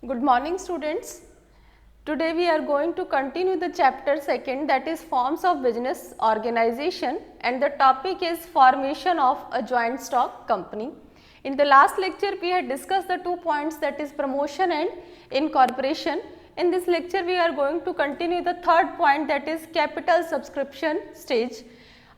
Good morning, students. Today we are going to continue the chapter 2, that is forms of business organization, and the topic is formation of a joint stock company. In the last lecture we had discussed the 2 points, that is promotion and incorporation. In this lecture we are going to continue the third point, that is capital subscription stage.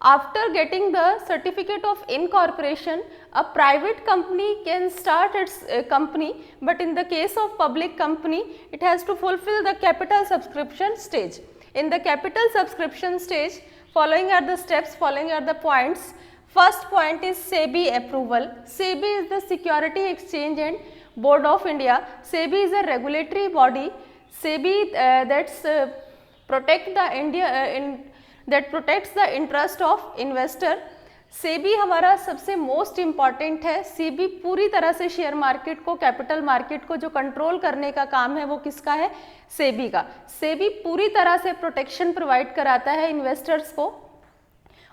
After getting the certificate of incorporation, a private company can start its company, but in the case of public company, it has to fulfill the capital subscription stage. In the capital subscription stage, following are the steps, following are the points. First point is SEBI approval. SEBI is the Security Exchange and Board of India. SEBI is a regulatory body. SEBI that protects the interest of investor. SEBI हमारा सबसे most important है. सेबी पूरी तरह से share market को, capital market को जो control करने का काम है वो किसका है? सेबी का. सेबी पूरी तरह से प्रोटेक्शन प्रोवाइड कराता है इन्वेस्टर्स को,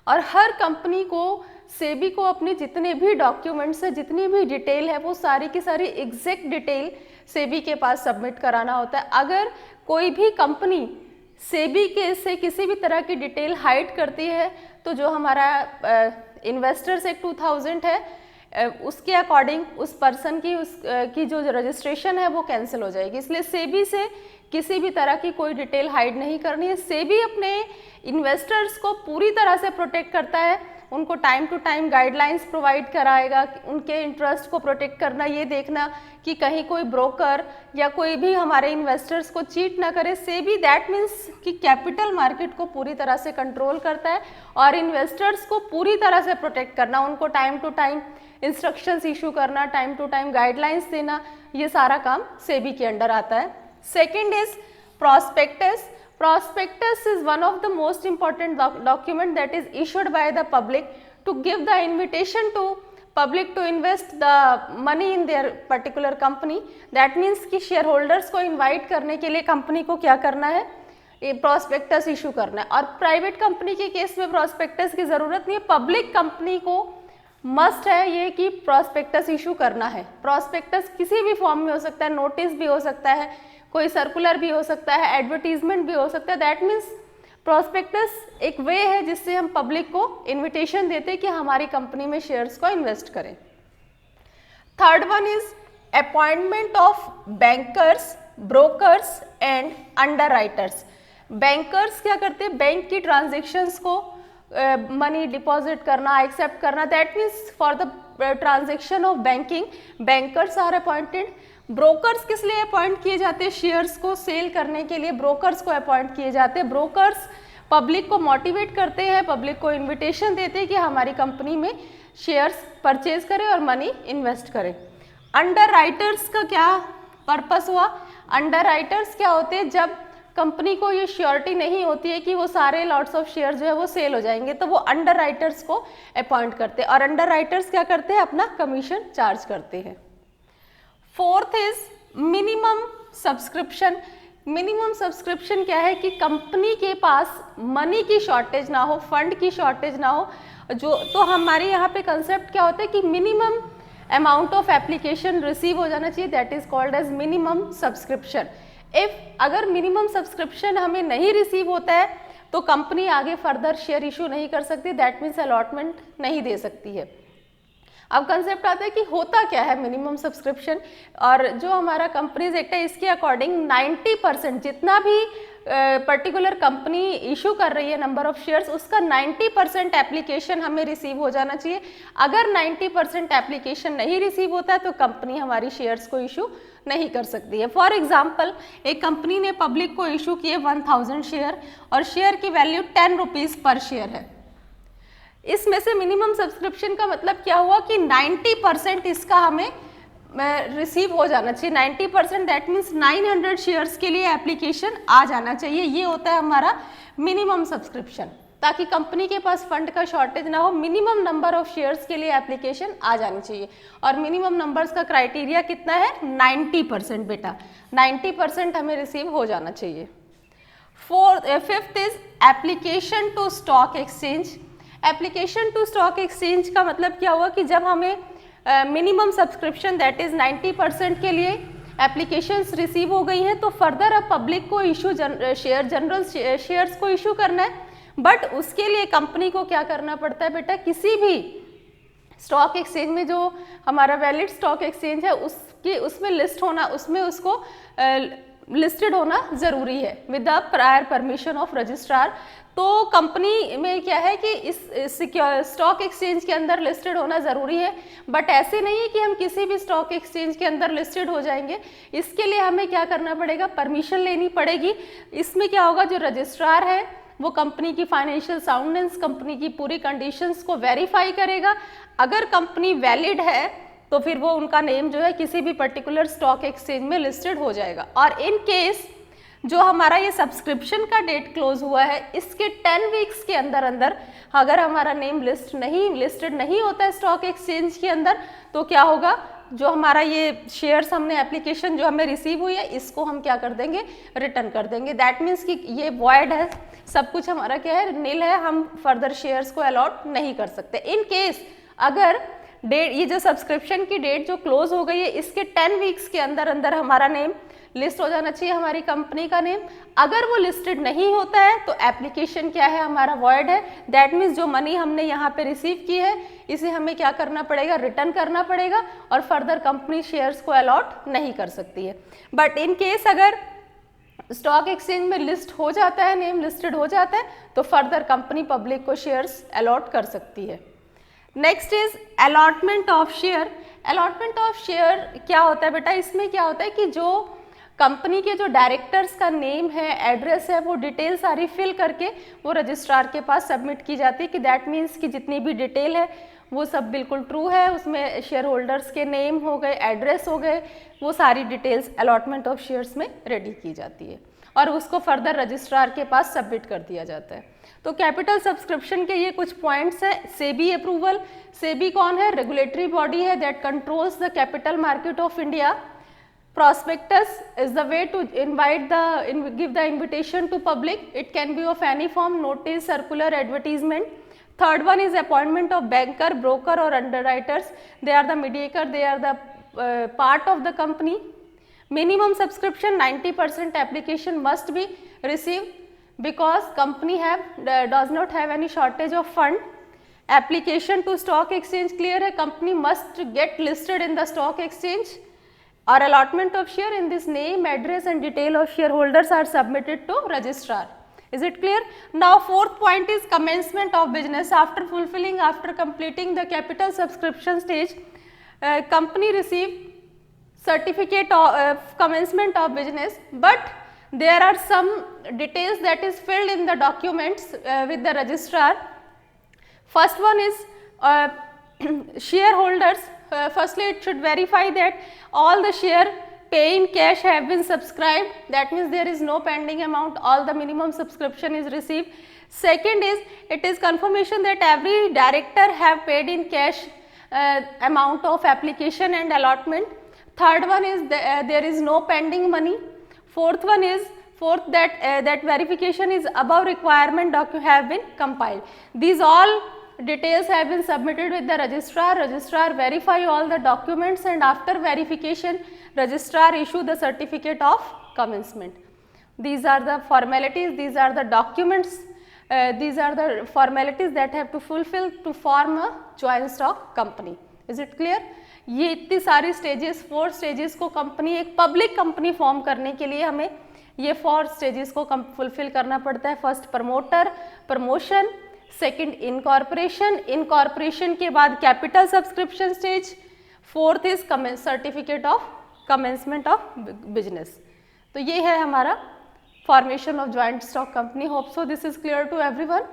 और हर कंपनी को सेबी को अपने जितने भी डॉक्यूमेंट्स है, जितनी भी डिटेल है, वो सारी की सारी एग्जैक्ट डिटेल सेबी के पास सबमिट कराना होता है. अगर कोई भी कंपनी सेबी के से किसी भी तरह की डिटेल हाइड करती है तो जो हमारा इन्वेस्टर्स एक्ट 2000 है उसके अकॉर्डिंग उस पर्सन की जो रजिस्ट्रेशन है वो कैंसिल हो जाएगी. इसलिए सेबी से किसी भी तरह की कोई डिटेल हाइड नहीं करनी है. सेबी अपने इन्वेस्टर्स को पूरी तरह से प्रोटेक्ट करता है, उनको time to time guidelines provide कराएगा. उनके इंटरेस्ट को प्रोटेक्ट करना, ये देखना कि कहीं कोई ब्रोकर या कोई भी हमारे इन्वेस्टर्स को चीट ना करे. सेबी दैट मीन्स कि कैपिटल मार्केट को पूरी तरह से कंट्रोल करता है और इन्वेस्टर्स को पूरी तरह से प्रोटेक्ट करना, उनको time to time instructions issue करना, टाइम टू टाइम गाइडलाइंस देना, ये सारा काम सेबी के अंडर आता है. Second is prospectus. Prospectus is one of the most important document that is issued by the public to give the invitation to public to invest the money in their particular company. That means कि shareholders को invite करने के लिए company को क्या करना है? ये prospectus issue करना है. और प्राइवेट कंपनी के केस में prospectus की ज़रूरत नहीं है. पब्लिक कंपनी को मस्ट है ये कि prospectus issue करना है. prospectus किसी भी फॉर्म में हो सकता है, नोटिस भी हो सकता है, कोई सर्कुलर भी हो सकता है, एडवर्टीजमेंट भी हो सकता है. दैट मीन्स प्रोस्पेक्टस एक वे है जिससे हम पब्लिक को इनविटेशन देते हैं कि हमारी कंपनी में शेयर्स को इन्वेस्ट करें. Third one is appointment of bankers, brokers and underwriters. Bankers क्या करते हैं? बैंक की ट्रांजेक्शन्स को मनी डिपॉजिट करना, एक्सेप्ट करना. That means for the transaction of banking bankers are appointed. Brokers किस लिए अपॉइंट किए जाते हैं? शेयर्स को सेल करने के लिए ब्रोकर्स को अपॉइंट किए जाते हैं. ब्रोकर्स पब्लिक को मोटिवेट करते हैं, पब्लिक को इनविटेशन देते हैं कि हमारी कंपनी में शेयर्स परचेज करें और मनी इन्वेस्ट करें. अंडरराइटर्स का क्या पर्पस हुआ? अंडरराइटर्स क्या होते हैं? जब कंपनी को ये श्योरिटी नहीं होती है कि वो सारे लॉट्स ऑफ शेयर जो है वो सेल हो जाएंगे, तो वो अंडरराइटर्स को अपॉइंट करते हैं, और अंडरराइटर्स क्या करते हैं? अपना कमीशन चार्ज करते हैं. Fourth is minimum subscription. Minimum subscription क्या है? कि कंपनी के पास मनी की शॉर्टेज ना हो, फंड की शॉर्टेज ना हो. जो तो हमारे यहाँ पे कंसेप्ट क्या होता है कि minimum amount of application receive हो जाना चाहिए. That is called as minimum subscription. अगर मिनिमम सब्सक्रिप्शन हमें नहीं रिसीव होता है तो कंपनी आगे फर्दर शेयर इशू नहीं कर सकती. दैट मीन्स अलॉटमेंट नहीं दे सकती है. अब कंसेप्ट आता है कि होता क्या है मिनिमम सब्सक्रिप्शन, और जो हमारा कंपनीज एक्ट है इसके अकॉर्डिंग 90% जितना भी पर्टिकुलर कंपनी इशू कर रही है नंबर ऑफ शेयर्स, उसका 90% एप्लीकेशन हमें रिसीव हो जाना चाहिए. अगर 90% एप्लीकेशन नहीं रिसीव होता है तो कंपनी हमारी शेयर्स को इशू नहीं कर सकती है. फॉर एग्जाम्पल, एक कंपनी ने पब्लिक को इशू किए 1000 शेयर और शेयर की वैल्यू 10 रुपीज़ पर शेयर है. इसमें से मिनिमम सब्सक्रिप्शन का मतलब क्या हुआ कि 90% इसका हमें रिसीव हो जाना चाहिए. 90% दैट मीन्स 900 शेयर्स के लिए एप्लीकेशन आ जाना चाहिए. ये होता है हमारा मिनिमम सब्सक्रिप्शन, ताकि कंपनी के पास फंड का शॉर्टेज ना हो. मिनिमम नंबर ऑफ शेयर्स के लिए एप्लीकेशन आ जानी चाहिए, और मिनिमम नंबर्स का क्राइटेरिया कितना है? 90% बेटा. 90% हमें रिसीव हो जाना चाहिए. Fifth is application to stock exchange. Application to stock exchange का मतलब क्या हुआ कि जब हमें मिनिमम सब्सक्रिप्शन दैट इज 90% के लिए एप्लीकेशंस रिसीव हो गई हैं, तो फर्दर अब पब्लिक को इशू जनरल शेयर्स को इशू करना है। बट उसके लिए कंपनी को क्या करना पड़ता है बेटा, किसी भी स्टॉक एक्सचेंज में जो हमारा वैलिड स्टॉक एक्सचेंज है उसमें लिस्ट होना, उसमें उसको लिस्टेड होना ज़रूरी है with the prior permission of registrar. तो कंपनी में क्या है कि इस स्टॉक एक्सचेंज के अंदर लिस्टेड होना ज़रूरी है, बट ऐसे नहीं है कि हम किसी भी स्टॉक एक्सचेंज के अंदर लिस्टेड हो जाएंगे। इसके लिए हमें क्या करना पड़ेगा, परमिशन लेनी पड़ेगी। इसमें क्या होगा, जो रजिस्ट्रार है वो कंपनी की फाइनेंशियल साउंडनेस, कंपनी की पूरी कंडीशंस को वेरीफाई करेगा। अगर कंपनी वैलिड है तो फिर वो उनका नेम जो है किसी भी पर्टिकुलर स्टॉक एक्सचेंज में लिस्टेड हो जाएगा। और इन केस जो हमारा ये सब्सक्रिप्शन का डेट क्लोज हुआ है, इसके 10 वीक्स के अंदर अंदर अगर हमारा नेम लिस्टेड नहीं होता है स्टॉक एक्सचेंज के अंदर, तो क्या होगा, जो हमारा ये शेयर्स हमने एप्लीकेशन जो हमें रिसीव हुई है, इसको हम क्या कर देंगे, रिटर्न कर देंगे। दैट मीन्स कि ये वॉइड है, सब कुछ हमारा क्या है, नील है, हम फर्दर शेयर्स को अलॉट नहीं कर सकते। इन केस अगर डेट, ये जो सब्सक्रिप्शन की डेट जो क्लोज हो गई है, इसके 10 वीक्स के अंदर अंदर हमारा नेम लिस्ट हो जाना चाहिए, हमारी कंपनी का नेम। अगर वो लिस्टेड नहीं होता है तो एप्लीकेशन क्या है, हमारा वॉइड है। दैट मीन्स जो मनी हमने यहाँ पे रिसीव की है, इसे हमें क्या करना पड़ेगा, रिटर्न करना पड़ेगा, और फर्दर कंपनी शेयर्स को अलॉट नहीं कर सकती है। बट इन केस अगर स्टॉक एक्सचेंज में लिस्ट हो जाता है, नेम लिस्टेड हो जाता है, तो फर्दर कंपनी पब्लिक को शेयर्स अलॉट कर सकती है। Next is allotment of share. Allotment of share क्या होता है बेटा, इसमें क्या होता है कि जो कंपनी के जो डायरेक्टर्स का नेम है, एड्रेस है, वो डिटेल सारी फिल करके वो रजिस्ट्रार के पास सबमिट की जाती है। कि दैट मीन्स कि जितनी भी डिटेल है वो सब बिल्कुल ट्रू है, उसमें शेयर होल्डर्स के नेम हो गए, एड्रेस हो गए, वो सारी डिटेल्स अलॉटमेंट ऑफ शेयर्स में रेडी की जाती है और उसको फर्दर रजिस्ट्रार के पास सबमिट कर दिया जाता है। तो कैपिटल सब्सक्रिप्शन के ये कुछ पॉइंट्स हैं। सेबी अप्रूवल। सेबी कौन है, रेगुलेटरी बॉडी है that controls the capital market of India. Prospectus is the way to give the invitation to public. It can be of any form, notice, circular, advertisement. Third one is appointment of banker, broker or underwriters. They are the mediator, they are the part of the company. Minimum subscription 90% application must be received because company does not have any shortage of fund. Application to stock exchange clear है, company must get listed in the stock exchange. Or allotment of share in this name, address and detail of shareholders are submitted to registrar. Is it clear? Now fourth point is commencement of business. After completing the capital subscription stage, company receive certificate of commencement of business, but there are some details that is filled in the documents with the registrar. First one is shareholders. Firstly, it should verify that all the share pay in cash have been subscribed. That means there is no pending amount, all the minimum subscription is received. Second is, it is confirmation that every director have paid in cash amount of application and allotment. Third one is there is no pending money. Fourth one is that verification is above requirement have been compiled. These all details have been submitted with the registrar. Registrar verify all the documents and after verification registrar issue the certificate of commencement. These are the formalities, these are the documents, these are the formalities that have to fulfill to form a joint stock company. Is it clear? ये इतनी सारी stages, 4 stages को company, एक public company form करने के लिए हमें ये 4 स्टेजेस को फुलफिल करना पड़ता है। First promoter, promotion, second incorporation, incorporation के बाद capital subscription stage, fourth is certificate of commencement of business. तो ये है हमारा formation of joint stock company. Hope so this is clear to everyone.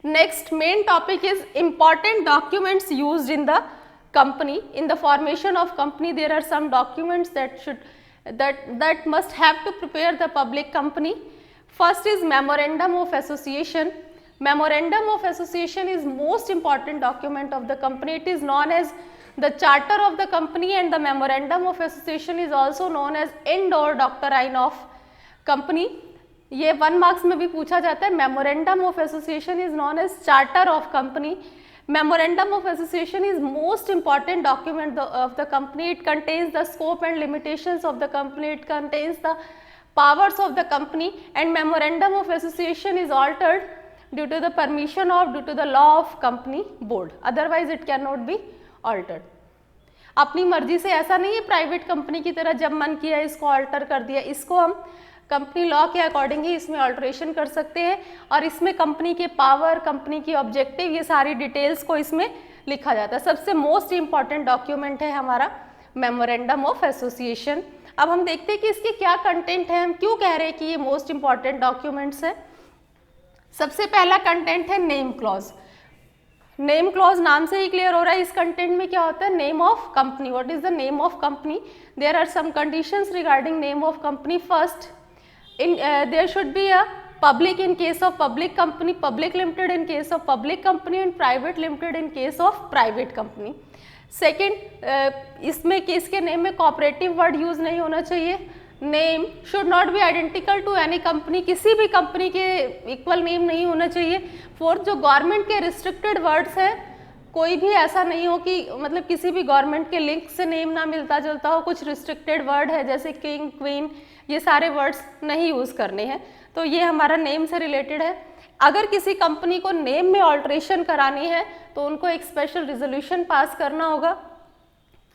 Next main topic is important documents used in the company. In the formation of company there are some documents that must have to prepare the public company. First is memorandum of association. Memorandum of association is most important document of the company. It is known as the charter of the company and the memorandum of association is also known as end or doctrine of company. ये 1 marks में भी पूछा जाता है। Memorandum of association is known as charter of company. Memorandum of Association is most important document of the company. It contains the scope and limitations of the company. It contains the powers of the company, and Memorandum of Association is altered due to the permission of, due to the law of company board. Otherwise it cannot be altered. अपनी मर्जी से ऐसा नहीं है private company की तरह जब मन किया इसको अल्टर कर दिया. इसको हम कंपनी लॉ के अकॉर्डिंग ही इसमें अल्टरेशन कर सकते हैं, और इसमें कंपनी के पावर, कंपनी की ऑब्जेक्टिव, ये सारी डिटेल्स को इसमें लिखा जाता है. सबसे मोस्ट इम्पॉर्टेंट डॉक्यूमेंट है हमारा मेमोरेंडम ऑफ एसोसिएशन. अब हम देखते हैं कि इसके क्या कंटेंट है, हम क्यों कह रहे हैं कि ये मोस्ट इम्पॉर्टेंट डॉक्यूमेंट्स है. सबसे पहला कंटेंट है नेम क्लॉज. नेम क्लॉज नाम से ही क्लियर हो रहा है इस कंटेंट में क्या होता है. Name of company. What is the name of company? There are some conditions regarding name of company. First, there should be a public in case of public company, public limited in case of public company, and private limited in case of private company. Second, इसमें किसके name में cooperative word use नहीं होना चाहिए. Name should not be identical to any company. किसी भी company के equal name नहीं होना चाहिए. फोर्थ, जो गवर्नमेंट के रिस्ट्रिक्टेड वर्ड्स हैं, कोई भी ऐसा नहीं हो कि मतलब किसी भी गवर्नमेंट के लिंक से नेम ना मिलता जुलता हो. कुछ रिस्ट्रिक्टेड वर्ड है जैसे किंग, क्वीन, ये सारे वर्ड्स नहीं यूज़ करने हैं. तो ये हमारा नेम से रिलेटेड है. अगर किसी कंपनी को नेम में ऑल्ट्रेशन करानी है तो उनको एक स्पेशल रिजोल्यूशन पास करना होगा,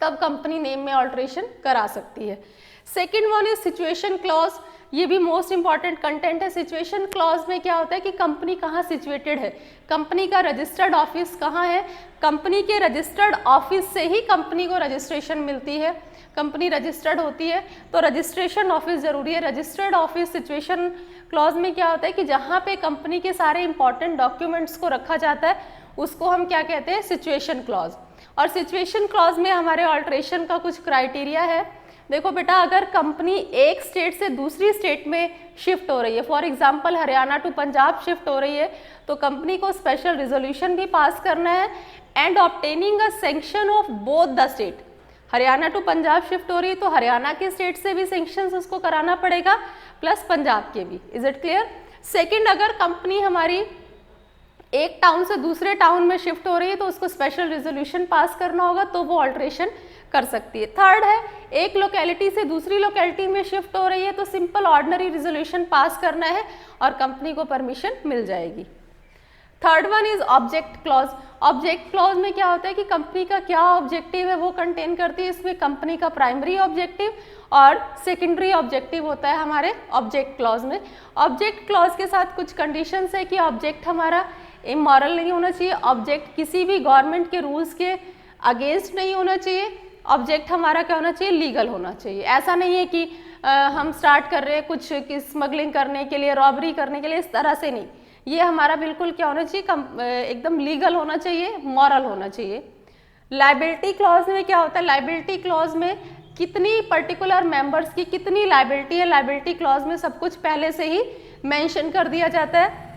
तब कंपनी नेम में ऑल्ट्रेशन करा सकती है. Second one is situation clause. ये भी मोस्ट इंपॉर्टेंट कंटेंट है. सिचुएशन क्लॉज में क्या होता है कि कंपनी कहाँ सिचुएटेड है, कंपनी का रजिस्टर्ड ऑफिस कहाँ है. कंपनी के रजिस्टर्ड ऑफिस से ही कंपनी को रजिस्ट्रेशन मिलती है. कंपनी रजिस्टर्ड होती है तो रजिस्ट्रेशन ऑफिस जरूरी है. रजिस्टर्ड ऑफिस सिचुएशन क्लॉज में क्या होता है कि जहाँ पे कंपनी के सारे इंपॉर्टेंट डॉक्यूमेंट्स को रखा जाता है उसको हम क्या कहते हैं, सिचुएशन क्लॉज. और सिचुएशन क्लॉज में हमारे ऑल्ट्रेशन का कुछ क्राइटेरिया है. देखो बेटा, अगर कंपनी एक स्टेट से दूसरी स्टेट में शिफ्ट हो रही है, for example Haryana to Punjab shift हो रही है, तो कंपनी को स्पेशल रिजोल्यूशन भी पास करना है and obtaining a sanction of both the state. Haryana to Punjab shift हो रही है तो हरियाणा के स्टेट से भी सैंक्शंस उसको कराना पड़ेगा, प्लस पंजाब के भी. Is it clear? सेकंड, अगर कंपनी हमारी एक टाउन से दूसरे टाउन में शिफ्ट हो रही है तो उसको स्पेशल रिजोल्यूशन पास करना होगा, तो वो ऑल्ट्रेशन कर सकती है. थर्ड है, एक लोकेलिटी से दूसरी लोकेलिटी में शिफ्ट हो रही है तो सिंपल ऑर्डिनरी रिजोल्यूशन पास करना है और कंपनी को परमिशन मिल जाएगी. Third one is object clause. Object clause में क्या होता है कि कंपनी का क्या ऑब्जेक्टिव है वो कंटेन करती है. इसमें कंपनी का प्राइमरी ऑब्जेक्टिव और सेकेंडरी ऑब्जेक्टिव होता है हमारे ऑब्जेक्ट क्लॉज में. ऑब्जेक्ट क्लॉज के साथ कुछ कंडीशंस है कि ऑब्जेक्ट हमारा इमोरल नहीं होना चाहिए, ऑब्जेक्ट किसी भी गवर्नमेंट के रूल्स के अगेंस्ट नहीं होना चाहिए, ऑब्जेक्ट हमारा क्या होना चाहिए, लीगल होना चाहिए. ऐसा नहीं है कि हम स्टार्ट कर रहे हैं कुछ स्मगलिंग करने के लिए, रॉबरी करने के लिए, इस तरह से नहीं. ये हमारा बिल्कुल क्या होना चाहिए, एकदम लीगल होना चाहिए, मॉरल होना चाहिए. लाइबिलिटी क्लॉज में क्या होता है, लाइबिलिटी क्लॉज में कितनी पर्टिकुलर मेंबर्स की कितनी लाइबिलिटी है, लाइबिलिटी क्लॉज में सब कुछ पहले से ही मेंशन कर दिया जाता है.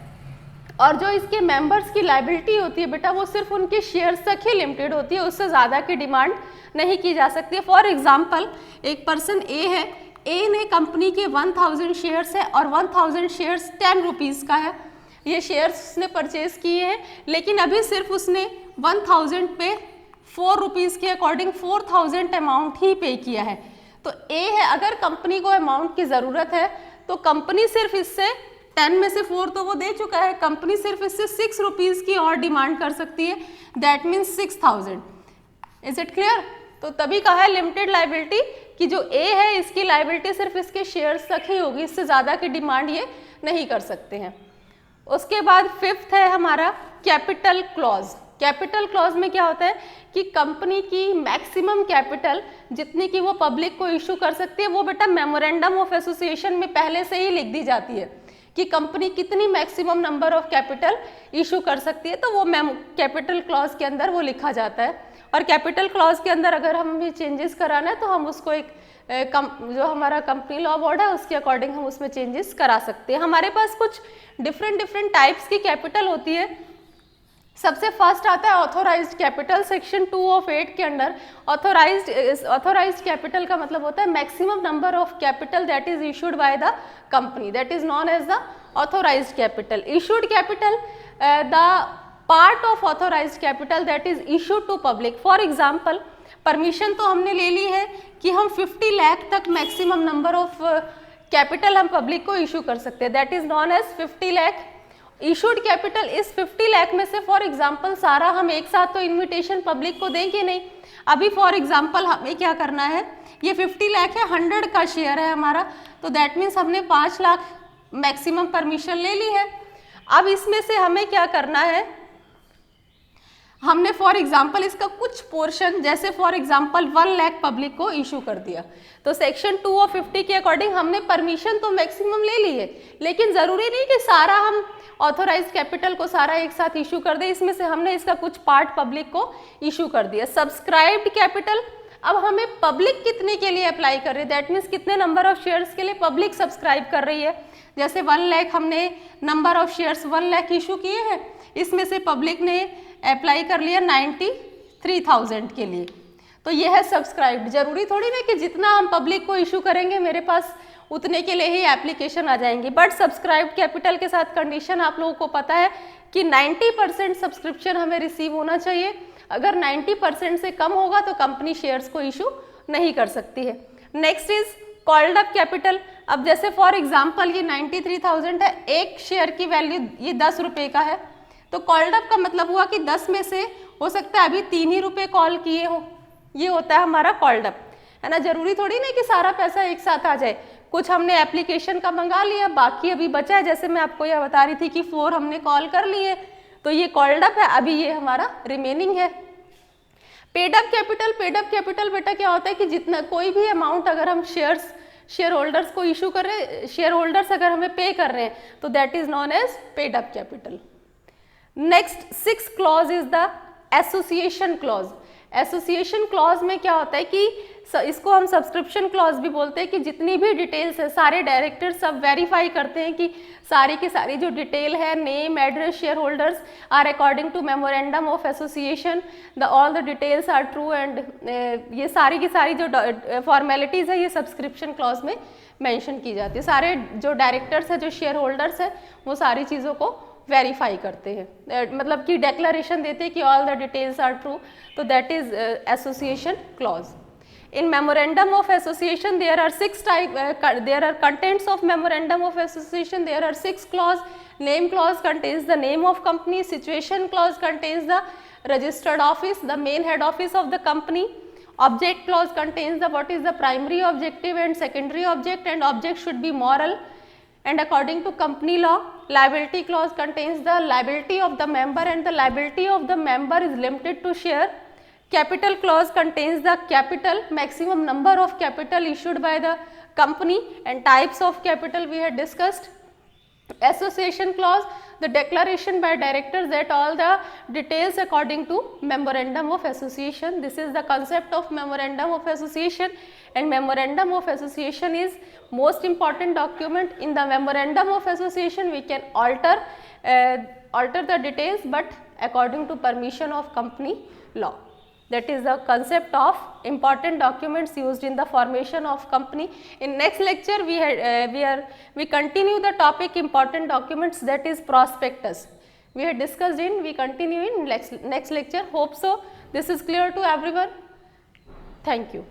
और जो इसके मेंबर्स की लाइबिलिटी होती है बेटा, वो सिर्फ उनके शेयर्स तक ही लिमिटेड होती है, उससे ज़्यादा की डिमांड नहीं की जा सकती है. फॉर एग्जाम्पल, एक पर्सन ए है, ए ने कंपनी के 1000 शेयर्स है और 1000 शेयर्स 10 रुपीज़ का है. ये शेयर्स उसने परचेज किए हैं, लेकिन अभी सिर्फ उसने 1000 पे 4 रुपीज़ के अकॉर्डिंग 4000 अमाउंट ही पे किया है. तो ए है, अगर कंपनी को अमाउंट की ज़रूरत है तो कंपनी सिर्फ इससे 10 में से 4 तो वो दे चुका है, कंपनी सिर्फ इससे 6 रुपीज़ की और डिमांड कर सकती है. That means 6000. Is it clear? तो तभी कहा है लिमिटेड लाइबिलिटी कि जो ए है इसकी लाइबिलिटी सिर्फ इसके शेयर्स तक ही होगी, इससे ज़्यादा की डिमांड ये नहीं कर सकते हैं. उसके बाद फिफ्थ है हमारा कैपिटल क्लॉज. कैपिटल क्लॉज में क्या होता है कि कंपनी की मैक्सिमम कैपिटल जितनी की वो पब्लिक को इशू कर सकती है, वो बेटा मेमोरेंडम ऑफ एसोसिएशन में पहले से ही लिख दी जाती है कि कंपनी कितनी maximum number of capital issue कर सकती है. तो वो कैपिटल क्लॉज के अंदर वो लिखा जाता है. और कैपिटल क्लॉज के अंदर अगर हमें चेंजेस कराना है तो हम उसको एक जो हमारा कंपनी लॉ बोर्ड है उसके अकॉर्डिंग हम उसमें चेंजेस करा सकते हैं. हमारे पास कुछ डिफरेंट टाइप्स की कैपिटल होती है. सबसे फर्स्ट आता है ऑथोराइज्ड कैपिटल. सेक्शन 2 ऑफ 8 के अंडर ऑथोराइज्ड कैपिटल का मतलब होता है maximum number of capital that is issued by the company, that is known as the authorised capital. Issued capital, the part of authorised capital that is issued to public. For example permission तो हमने ले ली है कि हम 50 लाख तक maximum number of capital हम public को issue कर सकते हैं, that is known as 50 lakh. Issued capital इस 50 लाख में से फॉर एग्जांपल सारा हम एक साथ तो इन्विटेशन पब्लिक को देंगे नहीं। अभी फॉर एग्जांपल हमें क्या करना है, ये 50 लाख है, 100 का शेयर है हमारा, तो दैट मीन्स हमने 5 लाख मैक्सिमम परमिशन ले ली है। अब इसमें से हमें क्या करना है, हमने फॉर एग्जांपल इसका कुछ पोर्शन जैसे फॉर एग्जांपल 1 लाख पब्लिक को इशू कर दिया, तो सेक्शन 2 ऑफ 50 के अकॉर्डिंग हमने परमिशन तो मैक्सिमम ले ली है, लेकिन जरूरी नहीं कि सारा हम ऑथोराइज कैपिटल को सारा एक साथ इशू कर दे। इसमें से हमने इसका कुछ पार्ट पब्लिक को इशू कर दिया। सब्सक्राइब्ड कैपिटल, अब हमें पब्लिक कितने के लिए अप्लाई कर रही है, दैट मीन्स कितने नंबर ऑफ शेयर्स के लिए पब्लिक सब्सक्राइब कर रही है। जैसे 1 लाख हमने number of shares 1 lakh issue किए हैं, इसमें से पब्लिक ने अप्लाई कर लिया 93,000 के लिए, तो ये है सब्सक्राइब्ड। जरूरी थोड़ी ना कि जितना हम पब्लिक को इशू करेंगे मेरे पास उतने के लिए ही एप्लीकेशन आ जाएंगी, बट सब्सक्राइब्ड कैपिटल के साथ कंडीशन आप लोगों को पता है कि 90% सब्सक्रिप्शन हमें रिसीव होना चाहिए। अगर 90% से कम होगा तो कंपनी शेयर्स को इशू नहीं कर सकती है। Next is called up capital. अब जैसे फॉर एग्जांपल ये 93,000 है, एक शेयर की वैल्यू ये 10 रुपये का है, तो कॉल्ड अप का मतलब हुआ कि 10 में से हो सकता है अभी 3 ही रुपये कॉल किए हो, ये होता है हमारा कॉल्ड अप, है ना। जरूरी थोड़ी ना कि सारा पैसा एक साथ आ जाए, कुछ हमने एप्लीकेशन का मंगा लिया, बाकी अभी बचा है, जैसे मैं आपको यह बता रही थी कि 4 हमने कॉल कर लिए, तो ये कॉल्ड अप है, अभी ये हमारा रिमेनिंग है। Paid up capital, paid up capital बेटा क्या होता है कि जितना कोई भी अमाउंट अगर हम शेयर होल्डर्स को इशू कर रहे हैं, शेयर होल्डर्स अगर हमें पे कर रहे हैं, तो that is known as paid up capital. Next 6th clause is the association clause. Association clause में क्या होता है कि इसको हम सब्सक्रिप्शन क्लॉज भी बोलते हैं कि जितनी भी डिटेल्स है सारे डायरेक्टर सब वेरीफाई करते हैं कि सारी की सारी जो डिटेल है, name, address, share holders are according to memorandum of association, all the details are true and ये सारी की सारी जो फॉर्मेलिटीज़ है ये सब्सक्रिप्शन क्लॉज में मेंशन की जाती है। सारे जो डायरेक्टर्स है, जो शेयर होल्डर्स है, वो सारी चीज़ों को वेरीफाई करते हैं, मतलब कि डेक्लरेशन देते हैं कि all the details are true, तो that is association clause. In memorandum of association there are 6 type there are contents of memorandum of association, there are 6 clause. Name clause contains the name of company, situation clause contains the registered office, the main head office of the company, object clause contains the what is the primary objective and secondary object, and object should be moral and according to company law. Liability clause contains the liability of the member and the liability of the member is limited to share. Capital clause contains the capital, maximum number of capital issued by the company, and types of capital we had discussed. Association clause, the declaration by directors that all the details according to memorandum of association. This is the concept of memorandum of association, and memorandum of association is most important document. In the memorandum of association we can alter the details, but according to permission of company law. That is the concept of important documents used in the formation of company. In next lecture we continue the topic important documents, that is prospectus. We had discussed in, we continue in next lecture. Hope so this is clear to everyone. Thank you.